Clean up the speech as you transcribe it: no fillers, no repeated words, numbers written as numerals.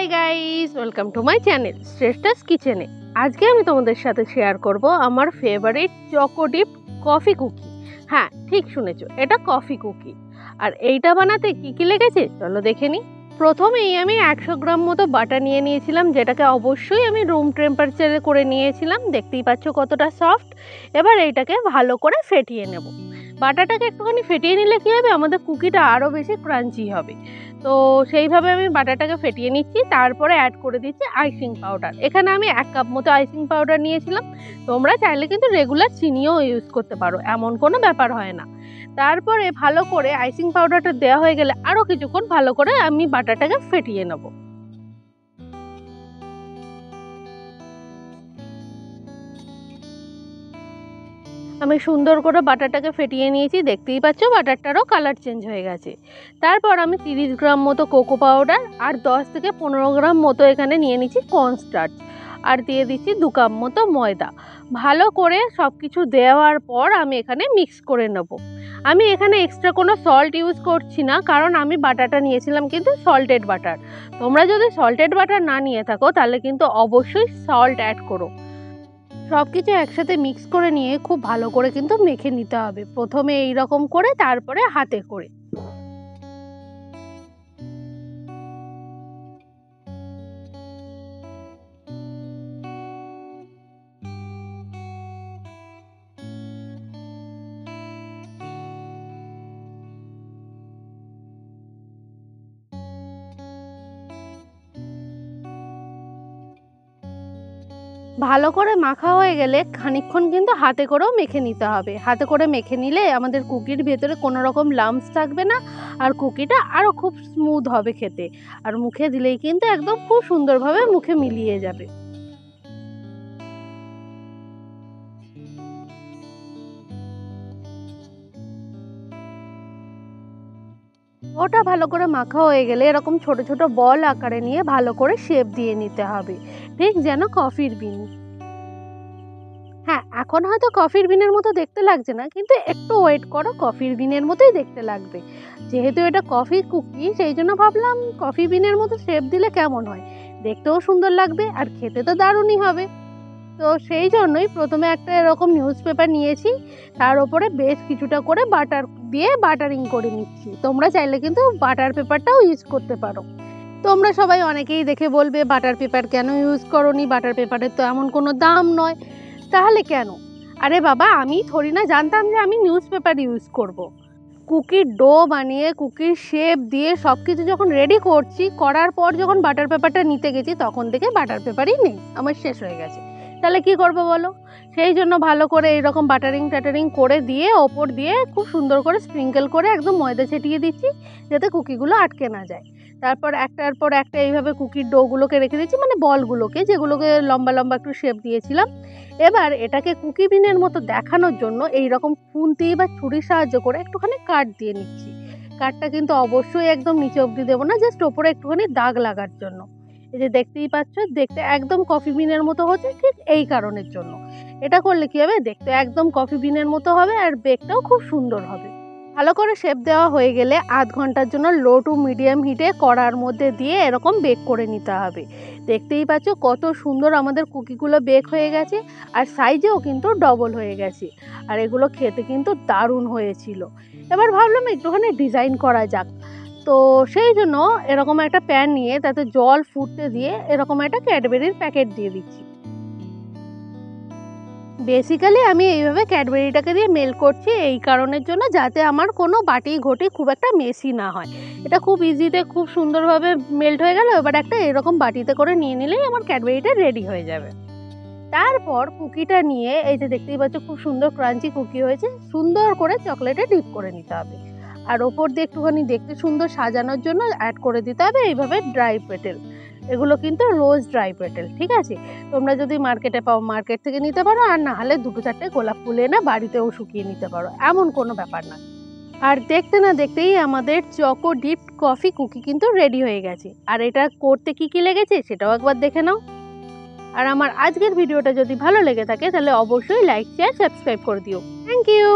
High guys, welcome to my channel শ্রেষ্ঠাস কিচেনে। আজকে আমি তোমাদের সাথে শেয়ার করব আমার favourite choco dip coffee cookie. হ্যাঁ, ঠিক শুনেছো, এটা কফি কুকি। আর এইটা বানাতে কি কি লেগেছে চলো দেখে নিই। প্রথমেই আমি 100 গ্রাম মতো বাটার নিয়ে নিয়েছিলাম, যেটাকে অবশ্যই আমি রুম টেম্পারেচারে করে নিয়েছিলাম। দেখতেই পাচ্ছ কতটা সফট। এবার এইটাকে ভালো করে ফেটিয়ে নেব। বাটারটাকে একটুখানি ফেটিয়ে নিলে কী হবে, আমাদের কুকিটা আরও বেশি ক্রাঞ্চি হবে। তো সেইভাবে আমি বাটারটাকে ফেটিয়ে নিচ্ছি। তারপরে অ্যাড করে দিচ্ছি আইসিং পাউডার। এখানে আমি 1 কাপ মতো আইসিং পাউডার নিয়েছিলাম। তোমরা চাইলে কিন্তু রেগুলার চিনিও ইউজ করতে পারো, এমন কোনো ব্যাপার হয় না। তারপরে ভালো করে আইসিং পাউডারটা দেওয়া হয়ে গেলে আরও কিছুক্ষণ ভালো করে আমি বাটারটাকে ফেটিয়ে নেব। আমি সুন্দর করে বাটারটাকে ফেটিয়ে নিয়েছি। দেখতেই পাচ্ছ বাটারটারও কালার চেঞ্জ হয়ে গেছে। তারপর আমি 30 গ্রাম মতো কোকো পাউডার আর 10 থেকে 15 গ্রাম মতো এখানে নিয়ে নিচ্ছি কর্নস্টার্চ, আর দিয়ে দিচ্ছি 2 কাপ মতো ময়দা। ভালো করে সব কিছু দেওয়ার পর আমি এখানে মিক্স করে নেব। আমি এখানে এক্সট্রা কোনো সল্ট ইউজ করছি না, কারণ আমি বাটারটা নিয়েছিলাম কিন্তু সল্টেড বাটার। তোমরা যদি সল্টেড বাটার না নিয়ে থাকো তাহলে কিন্তু অবশ্যই সল্ট অ্যাড করো। সব কিছু একসাথে মিক্স করে নিয়ে খুব ভালো করে কিন্তু মেখে নিতে হবে। প্রথমে এই রকম করে, তারপরে হাতে করে। ভালো করে মাখা হয়ে গেলে খানিকক্ষণ কিন্তু হাতে করেও মেখে নিতে হবে। হাতে করে মেখে নিলে আমাদের কুকির ভেতরে কোনো রকম লাম্পস থাকবে না, আর কুকিটা আরও খুব স্মুথ হবে খেতে। আর মুখে দিলেই কিন্তু একদম খুব সুন্দরভাবে মুখে মিলিয়ে যাবে। ওটা ভালো করে মাখা হয়ে গেলে এরকম ছোট ছোট বল আকারে নিয়ে ভালো করে শেপ দিয়ে নিতে হবে, ঠিক যেন কফির বিন। হ্যাঁ, এখন হয়তো কফির বিনের মতো দেখতে লাগছে না, কিন্তু একটু ওয়েট করো, কফির বিনের মতোই দেখতে লাগবে। যেহেতু এটা কফি কুকি, সেই জন্য ভাবলাম কফি বিনের মতো শেপ দিলে কেমন হয়, দেখতেও সুন্দর লাগবে আর খেতে তো দারুণই হবে। তো সেই জন্যই প্রথমে একটা এরকম নিউজ পেপার নিয়েছি, তার ওপরে বেশ কিছুটা করে বাটার দিয়ে বাটারিং করে নিচ্ছি। তোমরা চাইলে কিন্তু বাটার পেপারটাও ইউজ করতে পারো। তোমরা সবাই অনেকেই দেখে বলবে বাটার পেপার কেন ইউজ করোনি, বাটার পেপারের তো এমন কোনো দাম নয়। তাহলে কেন? আরে বাবা, আমি থোড়ি না জানতাম যে আমি নিউজ পেপার ইউজ করব। কুকির ডো বানিয়ে কুকির শেপ দিয়ে সব কিছু যখন রেডি করছি, করার পর যখন বাটার পেপারটা নিতে গেছি তখন থেকে বাটার পেপারই নেই, আমার শেষ হয়ে গেছে। তাহলে কি করব বলো? সেই জন্য ভালো করে এইরকম বাটারিং টাটারিং করে দিয়ে ওপর দিয়ে খুব সুন্দর করে স্প্রিঙ্কেল করে একদম ময়দা ছিটিয়ে দিচ্ছি, যাতে কুকিগুলো আটকে না যায়। তারপর একটার পর একটা এইভাবে কুকির ডোগুলোকে রেখে দিচ্ছি, মানে বলগুলোকে, যেগুলোকে লম্বা লম্বা একটু শেপ দিয়েছিলাম। এবার এটাকে কুকি বিনের মতো দেখানোর জন্য এই রকম খুন্তি বা ছুরির সাহায্য করে একটুখানি কাট দিয়ে নিচ্ছি। কাটটা কিন্তু অবশ্যই একদম নিচে অবধি দেবো না, জাস্ট ওপরে একটুখানি দাগ লাগার জন্য। এই যে দেখতেই পাচ্ছ, দেখতে একদম কফি বিনের মতো হচ্ছে, ঠিক এই কারণের জন্য। এটা করলে কি হবে, দেখতে একদম কফি বিনের মতো হবে আর বেকটাও খুব সুন্দর হবে। ভালো করে শেপ দেওয়া হয়ে গেলে আধ ঘন্টার জন্য লো টু মিডিয়াম হিটে কড়ার মধ্যে দিয়ে এরকম বেক করে নিতে হবে। দেখতেই পাচ্ছ কত সুন্দর আমাদের কুকিগুলো বেক হয়ে গেছে, আর সাইজেও কিন্তু ডবল হয়ে গেছে। আর এগুলো খেতে কিন্তু দারুণ হয়েছিল। এবার ভাবলাম একটুখানি ডিজাইন করা যাক। তো সেই জন্য এরকম একটা প্যান নিয়ে তাতে জল ফুটতে দিয়ে এরকম একটা ক্যাডবেরির প্যাকেট দিয়ে দিচ্ছি। বেসিক্যালি আমি এইভাবে ক্যাডবেরিটাকে দিয়ে মেল্ট করছি এই কারণের জন্য, যাতে আমার কোনো বাটি ঘটি খুব একটা মেসি না হয়। এটা খুব ইজিতে খুব সুন্দরভাবে মেল্ট হয়ে গেল। এবার একটা এরকম বাটিতে করে নিয়ে নিলেই আমার ক্যাডবেরিটা রেডি হয়ে যাবে। তারপর কুকিটা নিয়ে এই যে দেখতেই পাচ্ছ খুব সুন্দর ক্রাঞ্চি কুকি হয়েছে, সুন্দর করে চকলেটে ডিপ করে নিতে হবে। আর ওপর দিয়ে একটুখানি দেখতে সুন্দর সাজানোর জন্য অ্যাড করে দিতে হবে এইভাবে ড্রাই পেটেল। এগুলো কিন্তু রোজ ড্রাই পেটেল, ঠিক আছে? তোমরা যদি মার্কেটে পাও মার্কেট থেকে নিতে পারো, আর না হলে 2-4টে গোলাপ ফুল এনে বাড়িতেও শুকিয়ে নিতে পারো, এমন কোনো ব্যাপার না। আর দেখতে না দেখতেই আমাদের চকো ডিপড কফি কুকি কিন্তু রেডি হয়ে গেছে। আর এটা করতে কি কি লেগেছে সেটাও একবার দেখে নাও। আর আমার আজকের ভিডিওটা যদি ভালো লেগে থাকে তাহলে অবশ্যই লাইক শেয়ার সাবস্ক্রাইব করে দিও। Thank you.